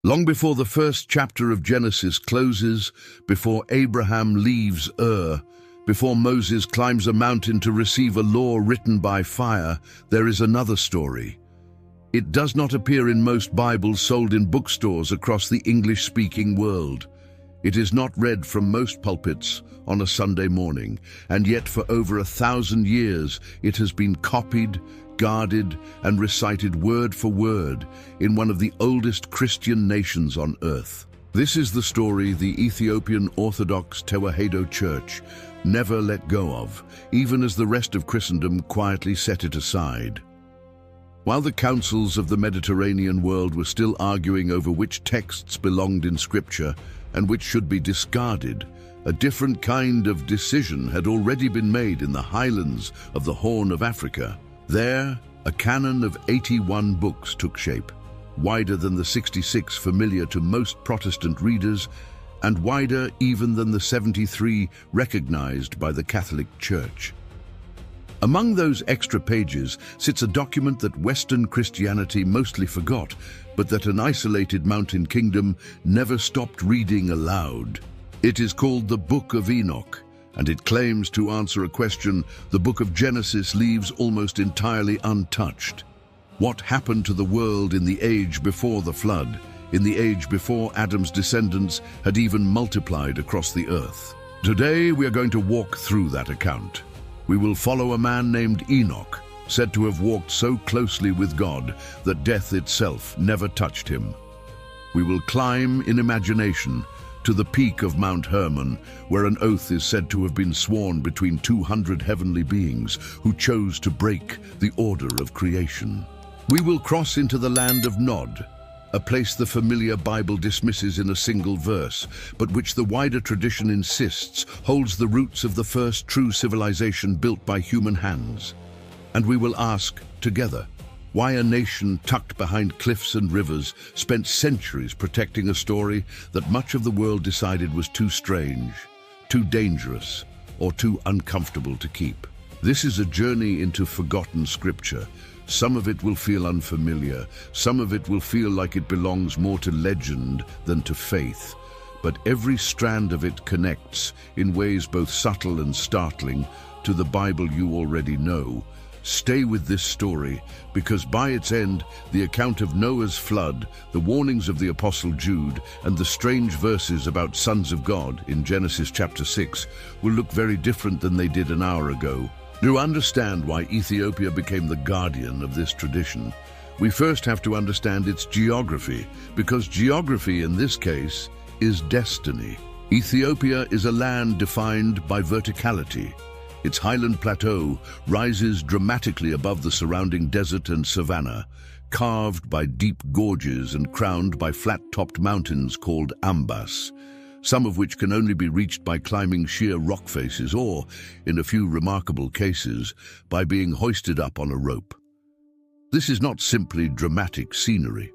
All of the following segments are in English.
Long before the first chapter of Genesis closes, before Abraham leaves Ur, before Moses climbs a mountain to receive a law written by fire, there is another story. It does not appear in most Bibles sold in bookstores across the English-speaking world. It is not read from most pulpits on a Sunday morning, and yet for over 1,000 years it has been copied, guarded, and recited word for word in one of the oldest Christian nations on earth. This is the story the Ethiopian Orthodox Tewahedo Church never let go of, even as the rest of Christendom quietly set it aside. While the councils of the Mediterranean world were still arguing over which texts belonged in Scripture and which should be discarded, a different kind of decision had already been made in the highlands of the Horn of Africa. There, a canon of 81 books took shape, wider than the 66 familiar to most Protestant readers, and wider even than the 73 recognized by the Catholic Church. Among those extra pages sits a document that Western Christianity mostly forgot, but that an isolated mountain kingdom never stopped reading aloud. It is called the Book of Enoch, and it claims to answer a question the book of Genesis leaves almost entirely untouched. What happened to the world in the age before the flood, in the age before Adam's descendants had even multiplied across the earth? Today we are going to walk through that account. We will follow a man named Enoch, said to have walked so closely with God that death itself never touched him. We will climb in imagination to the peak of Mount Hermon, where an oath is said to have been sworn between 200 heavenly beings who chose to break the order of creation. We will cross into the land of Nod, a place the familiar Bible dismisses in a single verse, but which the wider tradition insists holds the roots of the first true civilization built by human hands. And we will ask, together, why a nation tucked behind cliffs and rivers spent centuries protecting a story that much of the world decided was too strange, too dangerous, or too uncomfortable to keep. This is a journey into forgotten scripture. Some of it will feel unfamiliar, some of it will feel like it belongs more to legend than to faith, but every strand of it connects, in ways both subtle and startling, to the Bible you already know. Stay with this story, because by its end, the account of Noah's flood, the warnings of the Apostle Jude, and the strange verses about sons of God in Genesis chapter 6 will look very different than they did an hour ago. To understand why Ethiopia became the guardian of this tradition, we first have to understand its geography, because geography in this case is destiny. Ethiopia is a land defined by verticality. Its highland plateau rises dramatically above the surrounding desert and savanna, carved by deep gorges and crowned by flat-topped mountains called ambas, some of which can only be reached by climbing sheer rock faces or, in a few remarkable cases, by being hoisted up on a rope. This is not simply dramatic scenery.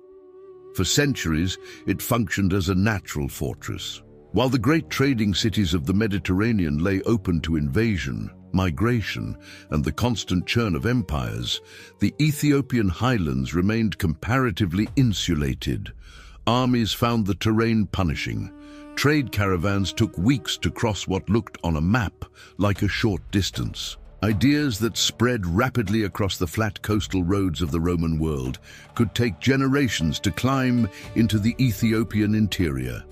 For centuries, it functioned as a natural fortress. While the great trading cities of the Mediterranean lay open to invasion, migration, and the constant churn of empires, the Ethiopian highlands remained comparatively insulated. Armies found the terrain punishing. Trade caravans took weeks to cross what looked on a map like a short distance. Ideas that spread rapidly across the flat coastal roads of the Roman world could take generations to climb into the Ethiopian interior.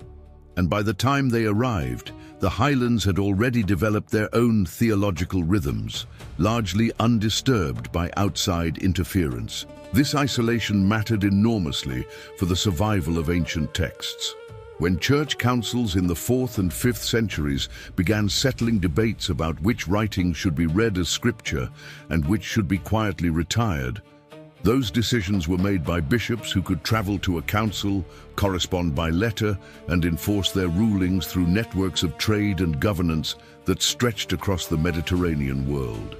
And by the time they arrived, the highlands had already developed their own theological rhythms, largely undisturbed by outside interference. This isolation mattered enormously for the survival of ancient texts. When church councils in the 4th and 5th centuries began settling debates about which writings should be read as scripture and which should be quietly retired, those decisions were made by bishops who could travel to a council, correspond by letter, and enforce their rulings through networks of trade and governance that stretched across the Mediterranean world.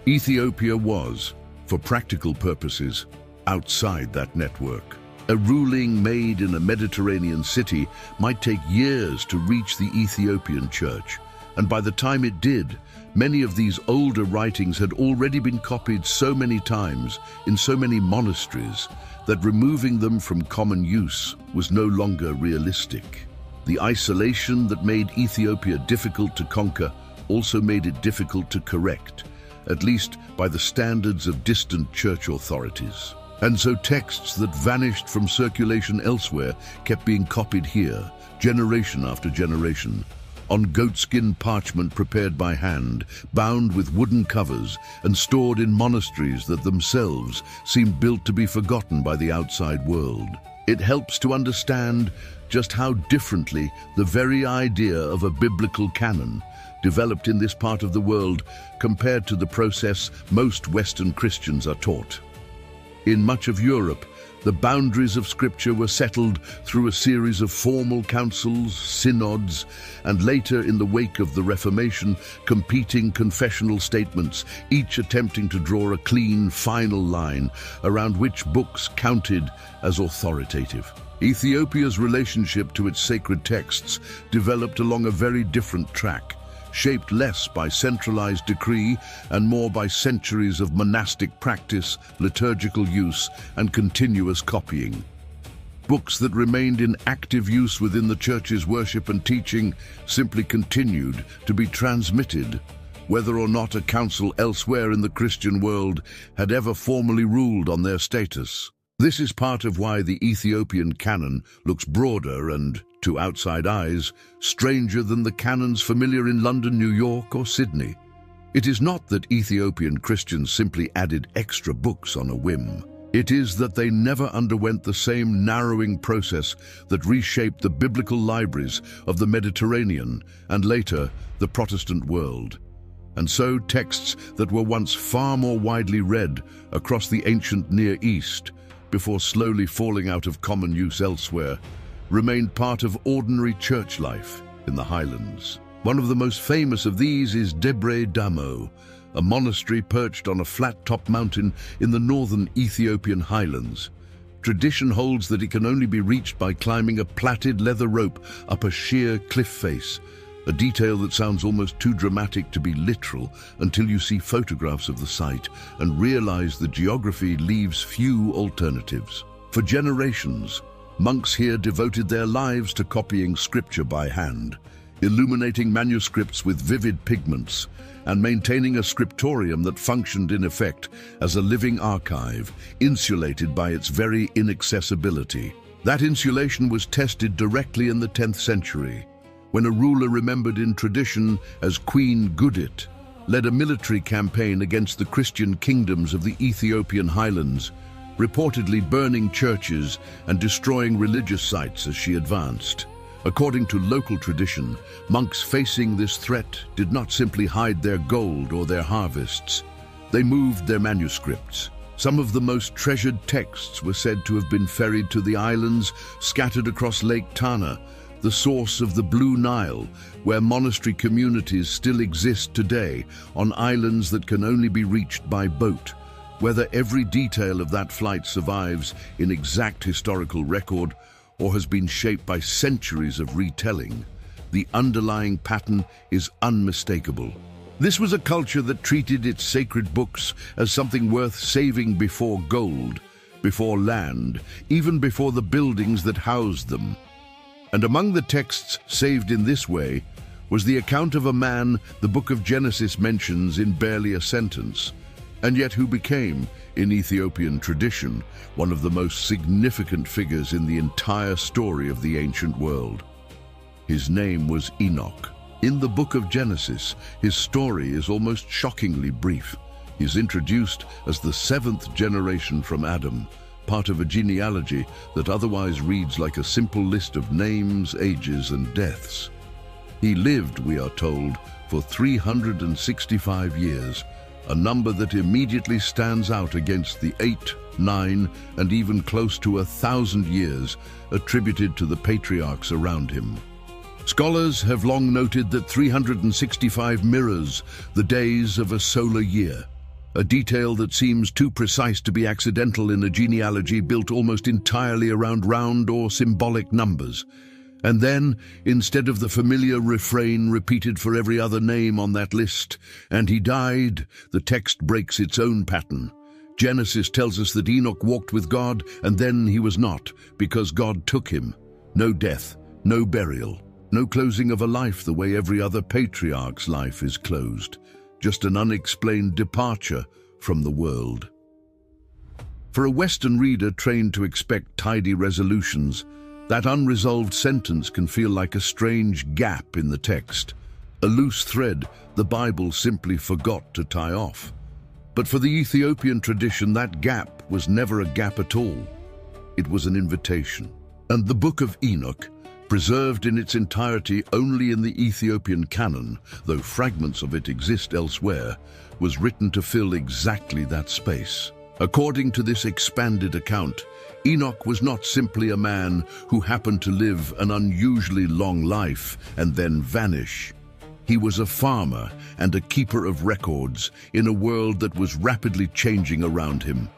Ethiopia was, for practical purposes, outside that network. A ruling made in a Mediterranean city might take years to reach the Ethiopian church, and by the time it did, many of these older writings had already been copied so many times in so many monasteries that removing them from common use was no longer realistic. The isolation that made Ethiopia difficult to conquer also made it difficult to correct, at least by the standards of distant church authorities. And so texts that vanished from circulation elsewhere kept being copied here, generation after generation, on goatskin parchment prepared by hand, bound with wooden covers and stored in monasteries that themselves seemed built to be forgotten by the outside world. It helps to understand just how differently the very idea of a biblical canon developed in this part of the world compared to the process most Western Christians are taught. In much of Europe, the boundaries of Scripture were settled through a series of formal councils, synods, and later, in the wake of the Reformation, competing confessional statements, each attempting to draw a clean, final line around which books counted as authoritative. Ethiopia's relationship to its sacred texts developed along a very different track, shaped less by centralized decree and more by centuries of monastic practice, liturgical use, and continuous copying. Books that remained in active use within the church's worship and teaching simply continued to be transmitted, whether or not a council elsewhere in the Christian world had ever formally ruled on their status. This is part of why the Ethiopian canon looks broader and, to outside eyes, stranger than the canons familiar in London, New York, or Sydney. It is not that Ethiopian Christians simply added extra books on a whim. It is that they never underwent the same narrowing process that reshaped the biblical libraries of the Mediterranean and later the Protestant world. And so texts that were once far more widely read across the ancient Near East, before slowly falling out of common use elsewhere, remained part of ordinary church life in the highlands. One of the most famous of these is Debre Damo, a monastery perched on a flat-top mountain in the northern Ethiopian highlands. Tradition holds that it can only be reached by climbing a plaited leather rope up a sheer cliff face, a detail that sounds almost too dramatic to be literal until you see photographs of the site and realize the geography leaves few alternatives. For generations, monks here devoted their lives to copying scripture by hand, illuminating manuscripts with vivid pigments, and maintaining a scriptorium that functioned in effect as a living archive, insulated by its very inaccessibility. That insulation was tested directly in the 10th century, when a ruler remembered in tradition as Queen Gudit led a military campaign against the Christian kingdoms of the Ethiopian highlands, reportedly burning churches and destroying religious sites as she advanced. According to local tradition, monks facing this threat did not simply hide their gold or their harvests. They moved their manuscripts. Some of the most treasured texts were said to have been ferried to the islands scattered across Lake Tana, the source of the Blue Nile, where monastery communities still exist today on islands that can only be reached by boat. Whether every detail of that flight survives in exact historical record or has been shaped by centuries of retelling, the underlying pattern is unmistakable. This was a culture that treated its sacred books as something worth saving before gold, before land, even before the buildings that housed them. And among the texts saved in this way was the account of a man the book of Genesis mentions in barely a sentence, and yet who became, in Ethiopian tradition, one of the most significant figures in the entire story of the ancient world. His name was Enoch. In the book of Genesis, his story is almost shockingly brief. He is introduced as the 7th generation from Adam, part of a genealogy that otherwise reads like a simple list of names, ages, and deaths. He lived, we are told, for 365 years, a number that immediately stands out against the 8, 9, and even close to 1,000 years attributed to the patriarchs around him. Scholars have long noted that 365 mirrors the days of a solar year, a detail that seems too precise to be accidental in a genealogy built almost entirely around round or symbolic numbers. And then, instead of the familiar refrain repeated for every other name on that list, "and he died," the text breaks its own pattern, Genesis tells us that Enoch walked with God, and then he was not, because God took him. No death, no burial, no closing of a life the way every other patriarch's life is closed. Just an unexplained departure from the world. For a Western reader trained to expect tidy resolutions, that unresolved sentence can feel like a strange gap in the text, a loose thread the Bible simply forgot to tie off. But for the Ethiopian tradition, that gap was never a gap at all. It was an invitation. And the Book of Enoch, preserved in its entirety only in the Ethiopian canon, though fragments of it exist elsewhere, was written to fill exactly that space. According to this expanded account, Enoch was not simply a man who happened to live an unusually long life and then vanish. He was a farmer and a keeper of records in a world that was rapidly changing around him.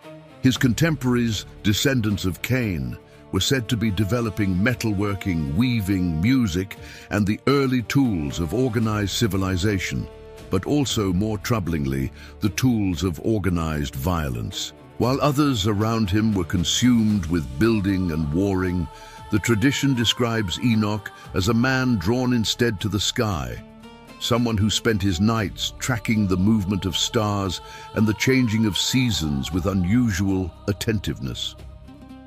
His contemporaries, descendants of Cain, were said to be developing metalworking, weaving, music, and the early tools of organized civilization, but also, more troublingly, the tools of organized violence. While others around him were consumed with building and warring, the tradition describes Enoch as a man drawn instead to the sky, someone who spent his nights tracking the movement of stars and the changing of seasons with unusual attentiveness.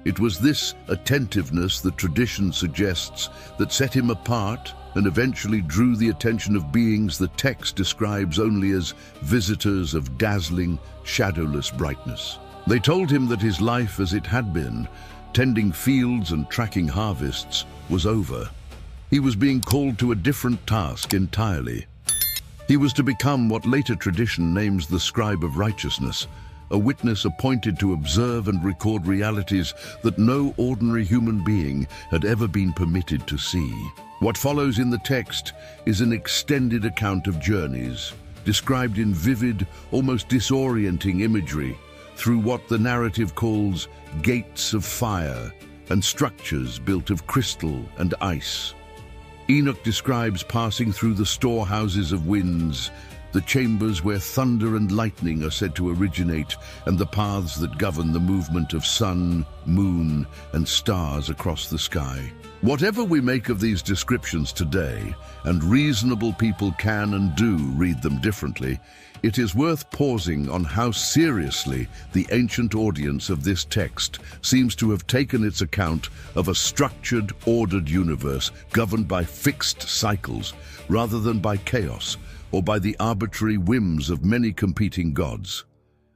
It was this attentiveness, the tradition suggests, that set him apart and eventually drew the attention of beings the text describes only as visitors of dazzling, shadowless brightness. They told him that his life as it had been, tending fields and tracking harvests, was over. He was being called to a different task entirely. He was to become what later tradition names the scribe of righteousness, a witness appointed to observe and record realities that no ordinary human being had ever been permitted to see. What follows in the text is an extended account of journeys, described in vivid, almost disorienting imagery, through what the narrative calls gates of fire and structures built of crystal and ice. Enoch describes passing through the storehouses of winds, the chambers where thunder and lightning are said to originate, and the paths that govern the movement of sun, moon, and stars across the sky. Whatever we make of these descriptions today, and reasonable people can and do read them differently, it is worth pausing on how seriously the ancient audience of this text seems to have taken its account of a structured, ordered universe governed by fixed cycles, rather than by chaos, or by the arbitrary whims of many competing gods.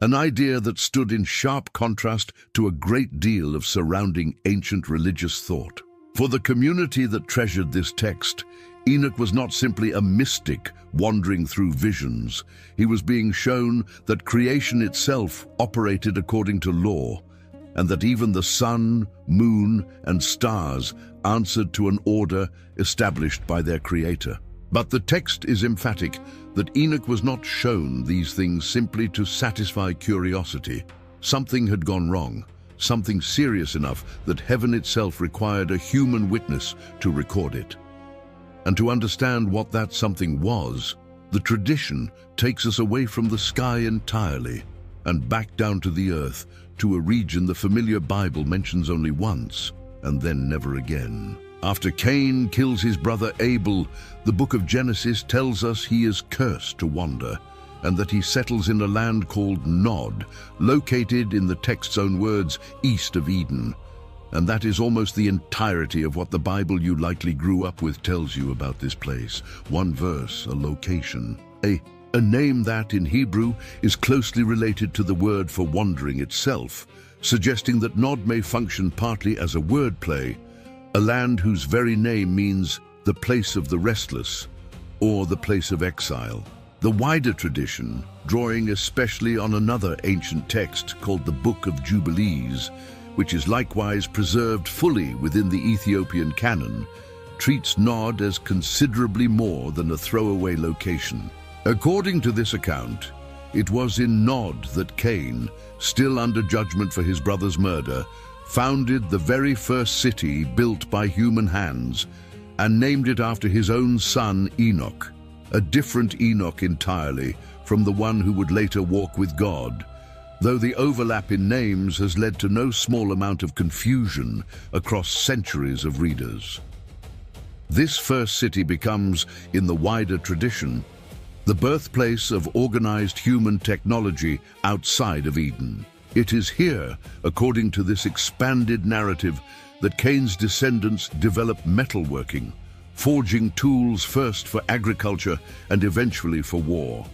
An idea that stood in sharp contrast to a great deal of surrounding ancient religious thought. For the community that treasured this text, Enoch was not simply a mystic wandering through visions. He was being shown that creation itself operated according to law, and that even the sun, moon, and stars answered to an order established by their creator. But the text is emphatic that Enoch was not shown these things simply to satisfy curiosity. Something had gone wrong, something serious enough that heaven itself required a human witness to record it. And to understand what that something was, the tradition takes us away from the sky entirely and back down to the earth, to a region the familiar Bible mentions only once and then never again. After Cain kills his brother Abel, the book of Genesis tells us he is cursed to wander, and that he settles in a land called Nod, located, in the text's own words, east of Eden. And that is almost the entirety of what the Bible you likely grew up with tells you about this place. One verse, a location, a name that, in Hebrew, is closely related to the word for wandering itself, suggesting that Nod may function partly as a wordplay, a land whose very name means the place of the restless, or the place of exile. The wider tradition, drawing especially on another ancient text called the Book of Jubilees, which is likewise preserved fully within the Ethiopian canon, treats Nod as considerably more than a throwaway location. According to this account, it was in Nod that Cain, still under judgment for his brother's murder, founded the very first city built by human hands and named it after his own son Enoch, a different Enoch entirely from the one who would later walk with God, though the overlap in names has led to no small amount of confusion across centuries of readers. This first city becomes, in the wider tradition, the birthplace of organized human technology outside of Eden. It is here, according to this expanded narrative, that Cain's descendants develop metalworking, forging tools first for agriculture and eventually for war.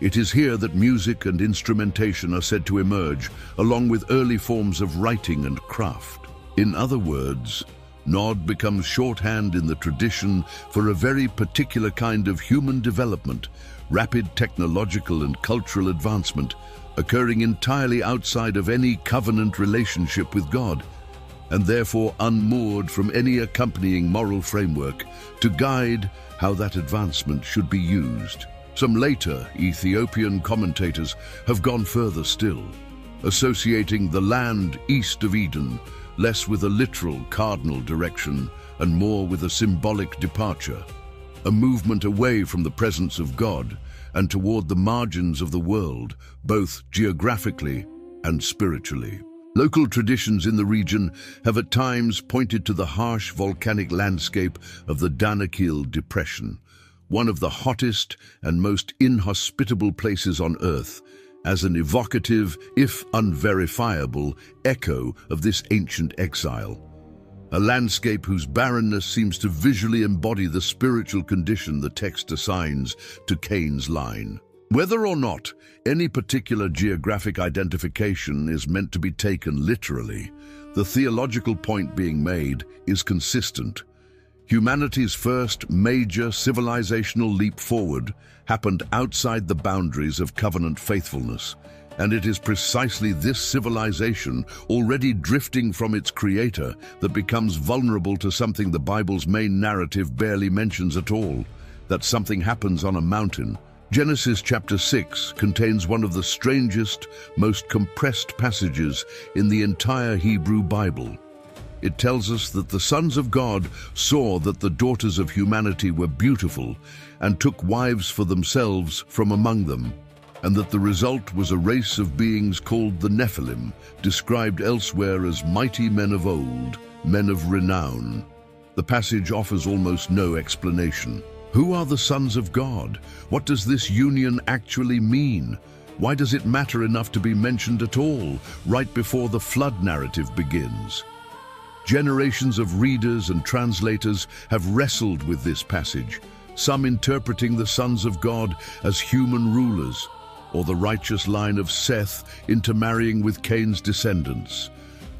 It is here that music and instrumentation are said to emerge, along with early forms of writing and craft. In other words, Nod becomes shorthand in the tradition for a very particular kind of human development, rapid technological and cultural advancement, occurring entirely outside of any covenant relationship with God, and therefore unmoored from any accompanying moral framework to guide how that advancement should be used. Some later Ethiopian commentators have gone further still, associating the land east of Eden less with a literal cardinal direction and more with a symbolic departure, a movement away from the presence of God and toward the margins of the world, both geographically and spiritually. Local traditions in the region have at times pointed to the harsh volcanic landscape of the Danakil Depression, one of the hottest and most inhospitable places on Earth, as an evocative, if unverifiable, echo of this ancient exile. A landscape whose barrenness seems to visually embody the spiritual condition the text assigns to Cain's line. Whether or not any particular geographic identification is meant to be taken literally, the theological point being made is consistent. Humanity's first major civilizational leap forward happened outside the boundaries of covenant faithfulness, and it is precisely this civilization, already drifting from its creator, that becomes vulnerable to something the Bible's main narrative barely mentions at all, that something happens on a mountain. Genesis chapter 6 contains one of the strangest, most compressed passages in the entire Hebrew Bible. It tells us that the sons of God saw that the daughters of humanity were beautiful and took wives for themselves from among them, and that the result was a race of beings called the Nephilim, described elsewhere as mighty men of old, men of renown. The passage offers almost no explanation. Who are the sons of God? What does this union actually mean? Why does it matter enough to be mentioned at all, right before the flood narrative begins? Generations of readers and translators have wrestled with this passage, some interpreting the sons of God as human rulers, or the righteous line of Seth intermarrying with Cain's descendants.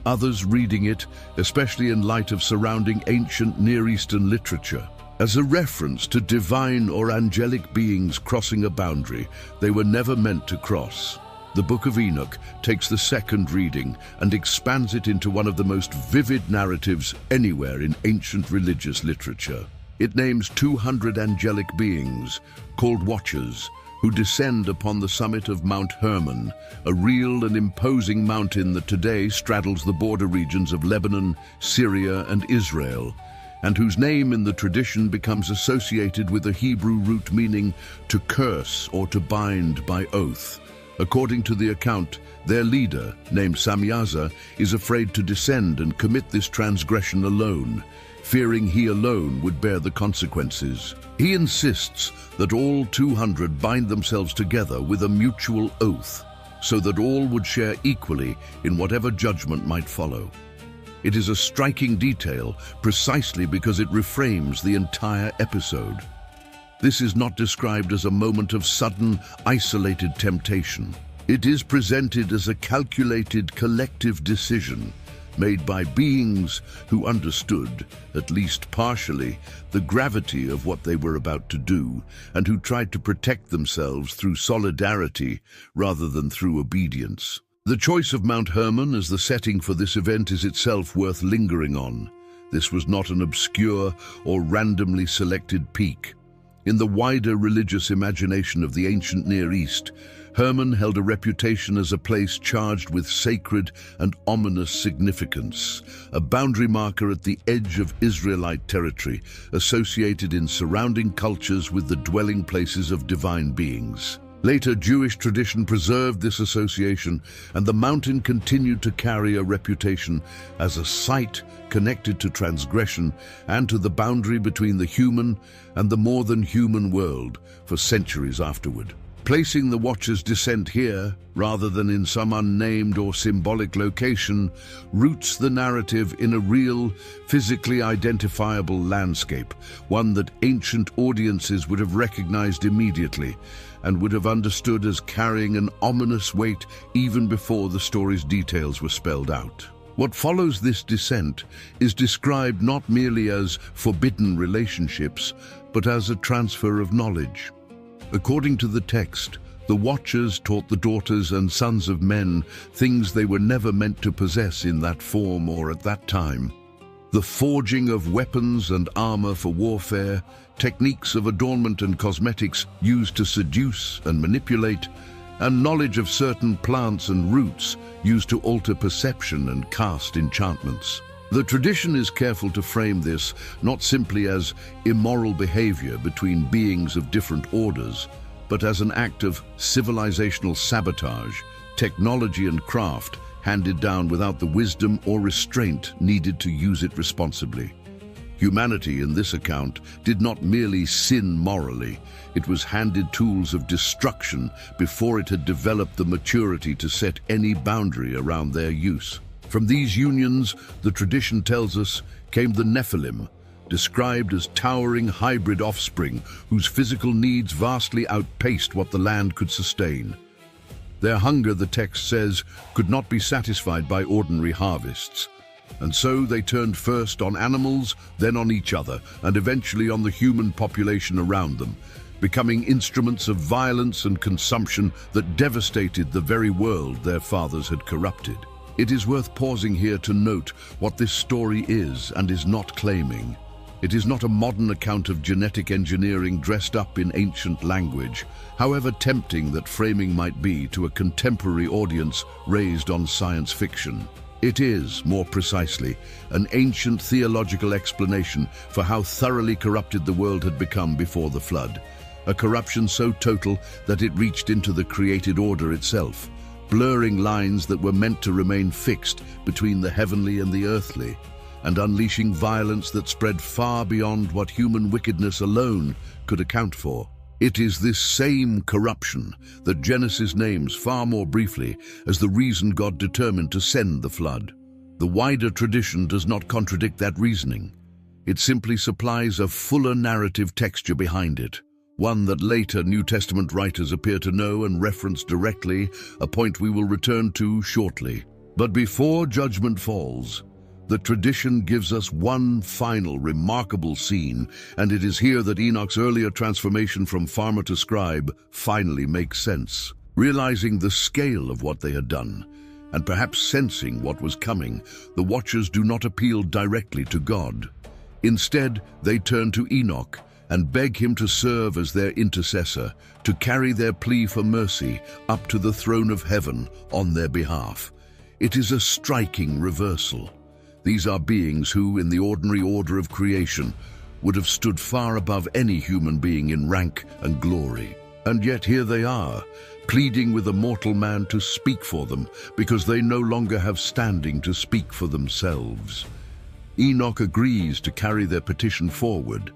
Others reading it, especially in light of surrounding ancient Near Eastern literature, as a reference to divine or angelic beings crossing a boundary they were never meant to cross. The Book of Enoch takes the second reading and expands it into one of the most vivid narratives anywhere in ancient religious literature. It names 200 angelic beings, called Watchers, who descend upon the summit of Mount Hermon, a real and imposing mountain that today straddles the border regions of Lebanon, Syria, and Israel, and whose name in the tradition becomes associated with a Hebrew root meaning to curse or to bind by oath. According to the account, their leader, named Samyaza, is afraid to descend and commit this transgression alone, fearing he alone would bear the consequences. He insists that all 200 bind themselves together with a mutual oath, so that all would share equally in whatever judgment might follow. It is a striking detail precisely because it reframes the entire episode. This is not described as a moment of sudden, isolated temptation. It is presented as a calculated collective decision made by beings who understood, at least partially, the gravity of what they were about to do, and who tried to protect themselves through solidarity rather than through obedience. The choice of Mount Hermon as the setting for this event is itself worth lingering on. This was not an obscure or randomly selected peak. In the wider religious imagination of the ancient Near East, Hermon held a reputation as a place charged with sacred and ominous significance, a boundary marker at the edge of Israelite territory, associated in surrounding cultures with the dwelling places of divine beings. Later, Jewish tradition preserved this association, and the mountain continued to carry a reputation as a site connected to transgression and to the boundary between the human and the more than human world for centuries afterward. Placing the Watcher's descent here, rather than in some unnamed or symbolic location, roots the narrative in a real, physically identifiable landscape, one that ancient audiences would have recognized immediately and would have understood as carrying an ominous weight even before the story's details were spelled out. What follows this descent is described not merely as forbidden relationships, but as a transfer of knowledge. According to the text, the Watchers taught the daughters and sons of men things they were never meant to possess in that form or at that time. The forging of weapons and armor for warfare, techniques of adornment and cosmetics used to seduce and manipulate, and knowledge of certain plants and roots used to alter perception and cast enchantments. The tradition is careful to frame this not simply as immoral behavior between beings of different orders, but as an act of civilizational sabotage, technology and craft handed down without the wisdom or restraint needed to use it responsibly. Humanity, in this account, did not merely sin morally, it was handed tools of destruction before it had developed the maturity to set any boundary around their use. From these unions, the tradition tells us, came the Nephilim, described as towering hybrid offspring whose physical needs vastly outpaced what the land could sustain. Their hunger, the text says, could not be satisfied by ordinary harvests. And so they turned first on animals, then on each other, and eventually on the human population around them, becoming instruments of violence and consumption that devastated the very world their fathers had corrupted. It is worth pausing here to note what this story is and is not claiming. It is not a modern account of genetic engineering dressed up in ancient language, however tempting that framing might be to a contemporary audience raised on science fiction. It is, more precisely, an ancient theological explanation for how thoroughly corrupted the world had become before the flood, a corruption so total that it reached into the created order itself, blurring lines that were meant to remain fixed between the heavenly and the earthly, and unleashing violence that spread far beyond what human wickedness alone could account for. It is this same corruption that Genesis names far more briefly as the reason God determined to send the flood. The wider tradition does not contradict that reasoning. It simply supplies a fuller narrative texture behind it, one that later New Testament writers appear to know and reference directly, a point we will return to shortly. But before judgment falls, the tradition gives us one final remarkable scene, and it is here that Enoch's earlier transformation from farmer to scribe finally makes sense. Realizing the scale of what they had done, and perhaps sensing what was coming, the Watchers do not appeal directly to God. Instead, they turn to Enoch and beg him to serve as their intercessor, to carry their plea for mercy up to the throne of heaven on their behalf. It is a striking reversal. These are beings who, in the ordinary order of creation, would have stood far above any human being in rank and glory. And yet here they are, pleading with a mortal man to speak for them, because they no longer have standing to speak for themselves. Enoch agrees to carry their petition forward,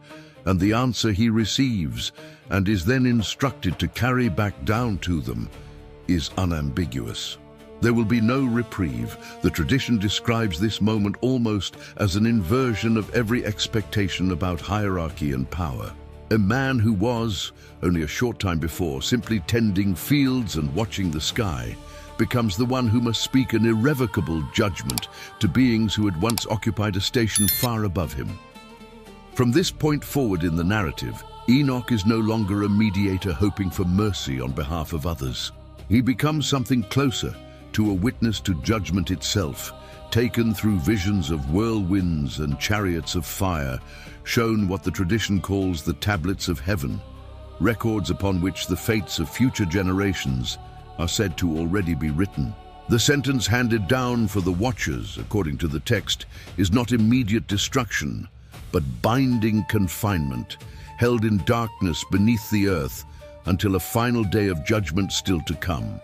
and the answer he receives, and is then instructed to carry back down to them, is unambiguous. There will be no reprieve. The tradition describes this moment almost as an inversion of every expectation about hierarchy and power. A man who was, only a short time before, simply tending fields and watching the sky, becomes the one who must speak an irrevocable judgment to beings who had once occupied a station far above him. From this point forward in the narrative, Enoch is no longer a mediator hoping for mercy on behalf of others. He becomes something closer, to a witness to judgment itself, taken through visions of whirlwinds and chariots of fire, shown what the tradition calls the tablets of heaven, records upon which the fates of future generations are said to already be written. The sentence handed down for the Watchers, according to the text, is not immediate destruction, but binding confinement, held in darkness beneath the earth until a final day of judgment still to come.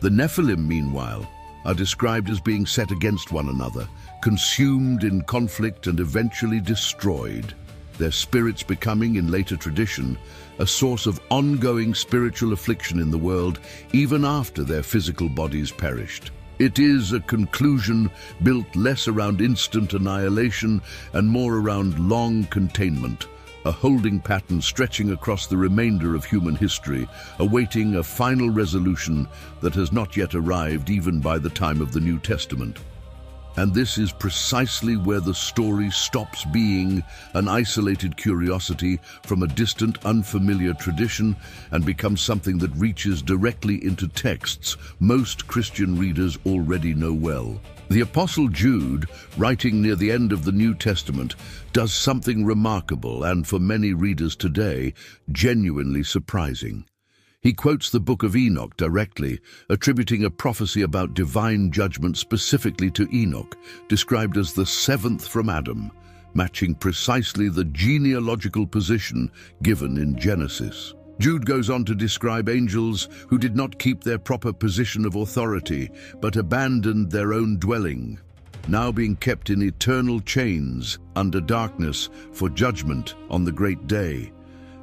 The Nephilim, meanwhile, are described as being set against one another, consumed in conflict and eventually destroyed, their spirits becoming, in later tradition, a source of ongoing spiritual affliction in the world even after their physical bodies perished. It is a conclusion built less around instant annihilation and more around long containment, a holding pattern stretching across the remainder of human history, awaiting a final resolution that has not yet arrived even by the time of the New Testament. And this is precisely where the story stops being an isolated curiosity from a distant, unfamiliar tradition and becomes something that reaches directly into texts most Christian readers already know well. The Apostle Jude, writing near the end of the New Testament, does something remarkable and, for many readers today, genuinely surprising. He quotes the Book of Enoch directly, attributing a prophecy about divine judgment specifically to Enoch, described as the seventh from Adam, matching precisely the genealogical position given in Genesis. Jude goes on to describe angels who did not keep their proper position of authority, but abandoned their own dwelling, now being kept in eternal chains under darkness for judgment on the great day.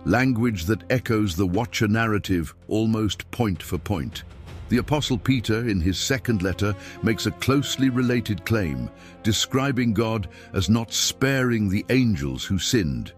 Language that echoes the Watcher narrative almost point for point. The Apostle Peter, in his second letter, makes a closely related claim, describing God as not sparing the angels who sinned,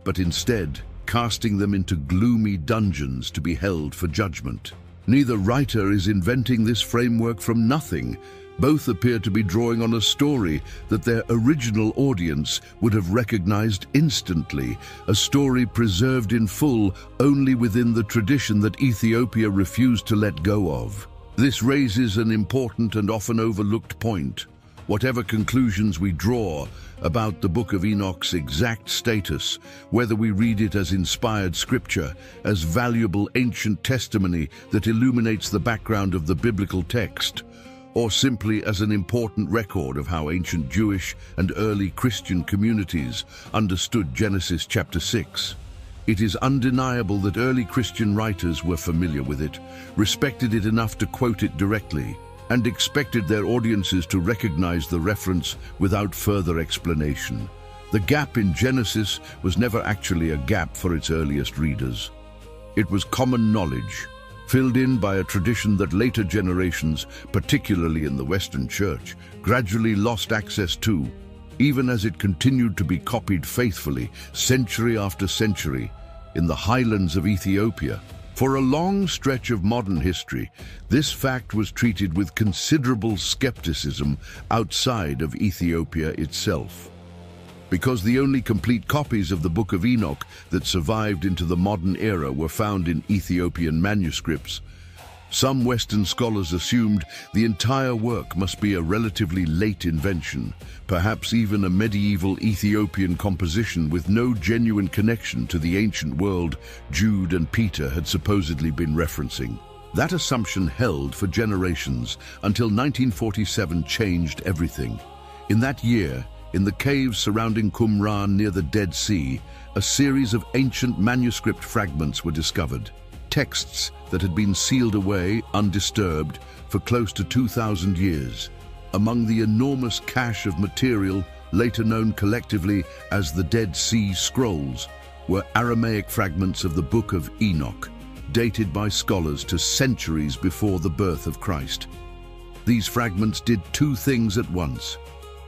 but instead casting them into gloomy dungeons to be held for judgment. Neither writer is inventing this framework from nothing. Both appear to be drawing on a story that their original audience would have recognized instantly, a story preserved in full only within the tradition that Ethiopia refused to let go of. This raises an important and often overlooked point. Whatever conclusions we draw about the Book of Enoch's exact status, whether we read it as inspired scripture, as valuable ancient testimony that illuminates the background of the biblical text, or simply as an important record of how ancient Jewish and early Christian communities understood Genesis chapter 6. It is undeniable that early Christian writers were familiar with it, respected it enough to quote it directly, and expected their audiences to recognize the reference without further explanation. The gap in Genesis was never actually a gap for its earliest readers. It was common knowledge, filled in by a tradition that later generations, particularly in the Western Church, gradually lost access to, even as it continued to be copied faithfully, century after century, in the highlands of Ethiopia. For a long stretch of modern history, this fact was treated with considerable skepticism outside of Ethiopia itself. Because the only complete copies of the Book of Enoch that survived into the modern era were found in Ethiopian manuscripts, some Western scholars assumed the entire work must be a relatively late invention, perhaps even a medieval Ethiopian composition with no genuine connection to the ancient world Jude and Peter had supposedly been referencing. That assumption held for generations until 1947 changed everything. In that year, in the caves surrounding Qumran near the Dead Sea, a series of ancient manuscript fragments were discovered. Texts that had been sealed away, undisturbed, for close to 2,000 years. Among the enormous cache of material, later known collectively as the Dead Sea Scrolls, were Aramaic fragments of the Book of Enoch, dated by scholars to centuries before the birth of Christ. These fragments did two things at once.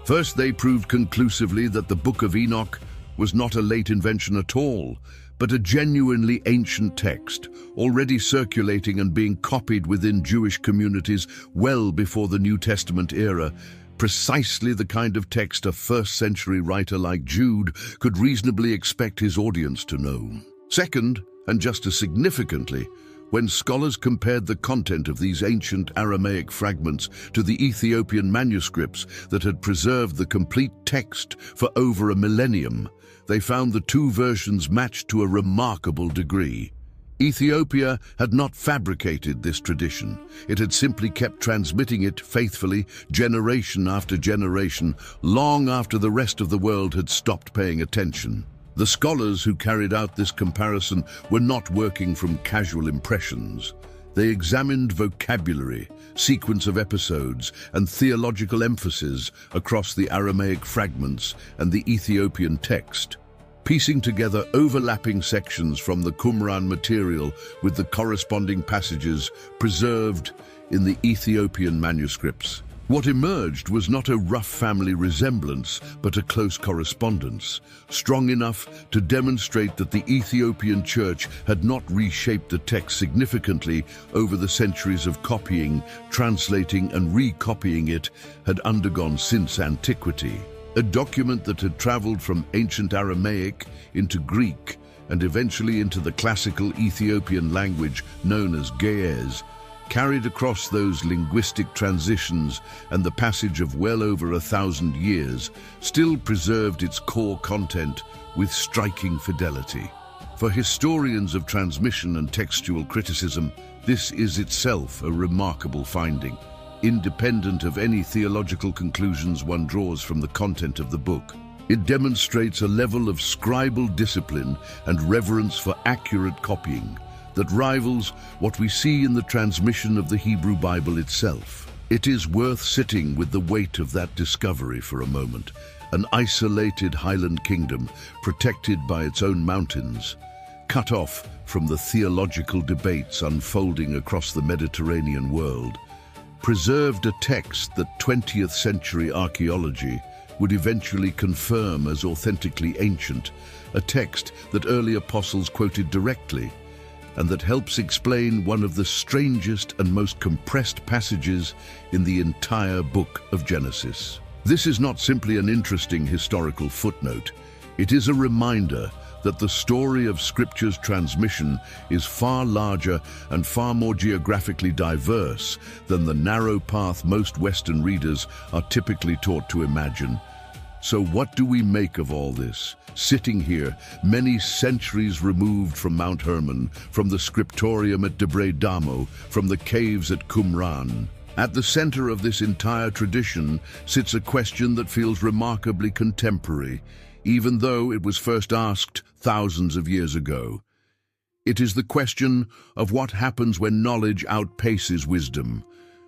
First, they proved conclusively that the Book of Enoch was not a late invention at all, but a genuinely ancient text, already circulating and being copied within Jewish communities well before the New Testament era, precisely the kind of text a first-century writer like Jude could reasonably expect his audience to know. Second, and just as significantly, when scholars compared the content of these ancient Aramaic fragments to the Ethiopian manuscripts that had preserved the complete text for over a millennium, they found the two versions matched to a remarkable degree. Ethiopia had not fabricated this tradition. It had simply kept transmitting it faithfully, generation after generation, long after the rest of the world had stopped paying attention. The scholars who carried out this comparison were not working from casual impressions. They examined vocabulary, sequence of episodes, and theological emphasis across the Aramaic fragments and the Ethiopian text, piecing together overlapping sections from the Qumran material with the corresponding passages preserved in the Ethiopian manuscripts. What emerged was not a rough family resemblance, but a close correspondence, strong enough to demonstrate that the Ethiopian church had not reshaped the text significantly over the centuries of copying, translating, and recopying it had undergone since antiquity. A document that had traveled from ancient Aramaic into Greek and eventually into the classical Ethiopian language known as Ge'ez, carried across those linguistic transitions and the passage of well over 1,000 years, still preserved its core content with striking fidelity. For historians of transmission and textual criticism, this is itself a remarkable finding, independent of any theological conclusions one draws from the content of the book. It demonstrates a level of scribal discipline and reverence for accurate copying that rivals what we see in the transmission of the Hebrew Bible itself. It is worth sitting with the weight of that discovery for a moment. An isolated highland kingdom, protected by its own mountains, cut off from the theological debates unfolding across the Mediterranean world, preserved a text that 20th century archaeology would eventually confirm as authentically ancient, a text that early apostles quoted directly, and that helps explain one of the strangest and most compressed passages in the entire book of Genesis. This is not simply an interesting historical footnote. It is a reminder that the story of Scripture's transmission is far larger and far more geographically diverse than the narrow path most Western readers are typically taught to imagine. So what do we make of all this? Sitting here, many centuries removed from Mount Hermon, from the scriptorium at Debre Damo, from the caves at Qumran. At the center of this entire tradition sits a question that feels remarkably contemporary, even though it was first asked thousands of years ago. It is the question of what happens when knowledge outpaces wisdom,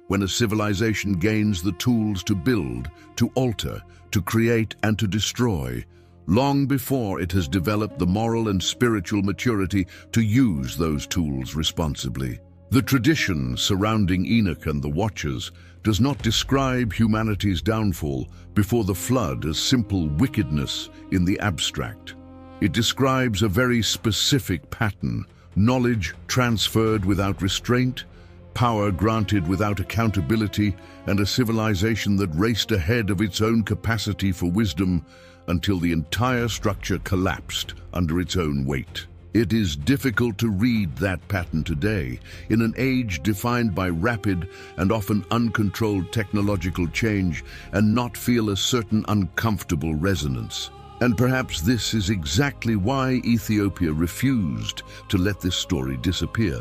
when a civilization gains the tools to build, to alter, to create, and to destroy, long before it has developed the moral and spiritual maturity to use those tools responsibly. The tradition surrounding Enoch and the Watchers does not describe humanity's downfall before the flood as simple wickedness in the abstract. It describes a very specific pattern: knowledge transferred without restraint, power granted without accountability, and a civilization that raced ahead of its own capacity for wisdom until the entire structure collapsed under its own weight. It is difficult to read that pattern today, in an age defined by rapid and often uncontrolled technological change, and not feel a certain uncomfortable resonance. And perhaps this is exactly why Ethiopia refused to let this story disappear.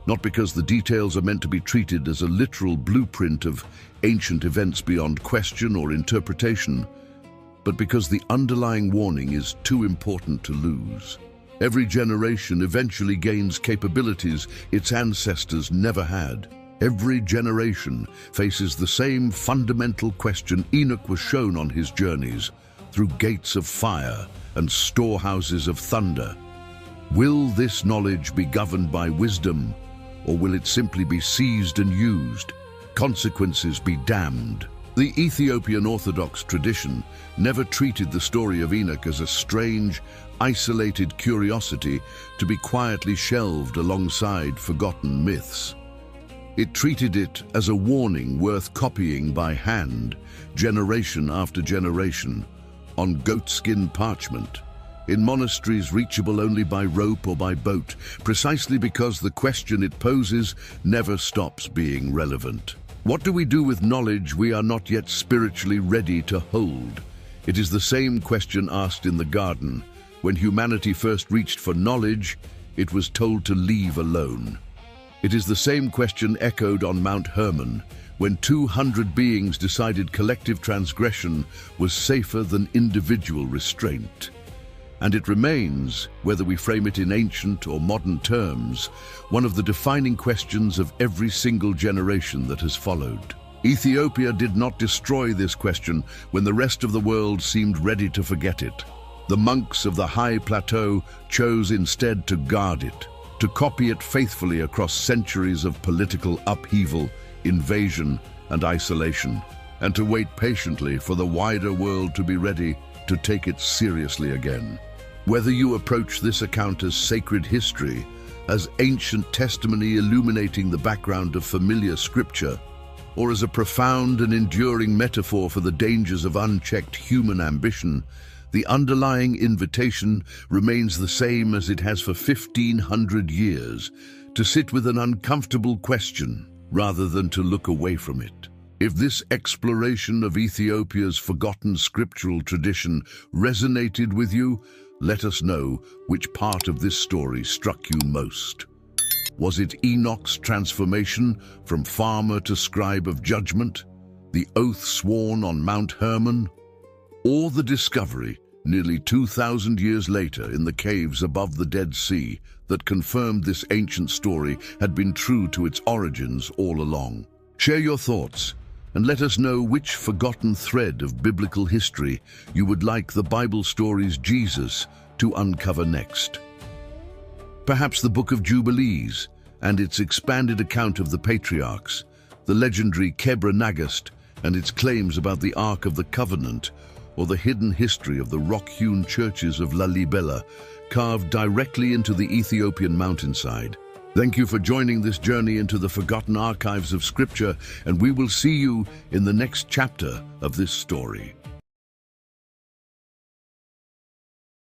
Not because the details are meant to be treated as a literal blueprint of ancient events beyond question or interpretation, but because the underlying warning is too important to lose. Every generation eventually gains capabilities its ancestors never had. Every generation faces the same fundamental question Enoch was shown on his journeys, through gates of fire and storehouses of thunder. Will this knowledge be governed by wisdom, or will it simply be seized and used, consequences be damned? The Ethiopian Orthodox tradition never treated the story of Enoch as a strange, isolated curiosity to be quietly shelved alongside forgotten myths. It treated it as a warning worth copying by hand, generation after generation, on goatskin parchment, in monasteries reachable only by rope or by boat, precisely because the question it poses never stops being relevant. What do we do with knowledge we are not yet spiritually ready to hold? It is the same question asked in the garden. When humanity first reached for knowledge, it was told to leave alone. It is the same question echoed on Mount Hermon, when 200 beings decided collective transgression was safer than individual restraint. And it remains, whether we frame it in ancient or modern terms, one of the defining questions of every single generation that has followed. Ethiopia did not destroy this question when the rest of the world seemed ready to forget it. The monks of the high plateau chose instead to guard it, to copy it faithfully across centuries of political upheaval, invasion, and isolation, and to wait patiently for the wider world to be ready to take it seriously again. Whether you approach this account as sacred history, as ancient testimony illuminating the background of familiar scripture, or as a profound and enduring metaphor for the dangers of unchecked human ambition, the underlying invitation remains the same as it has for 1,500 years, to sit with an uncomfortable question rather than to look away from it. If this exploration of Ethiopia's forgotten scriptural tradition resonated with you, let us know which part of this story struck you most. Was it Enoch's transformation from farmer to scribe of judgment, the oath sworn on Mount Hermon, or the discovery, nearly 2,000 years later in the caves above the Dead Sea, that confirmed this ancient story had been true to its origins all along? Share your thoughts and let us know which forgotten thread of biblical history you would like the Bible story's Jesus to uncover next. Perhaps the Book of Jubilees and its expanded account of the patriarchs, the legendary Kebra Nagast and its claims about the Ark of the Covenant, or the hidden history of the rock-hewn churches of Lalibela, carved directly into the Ethiopian mountainside. Thank you for joining this journey into the forgotten archives of Scripture, and we will see you in the next chapter of this story.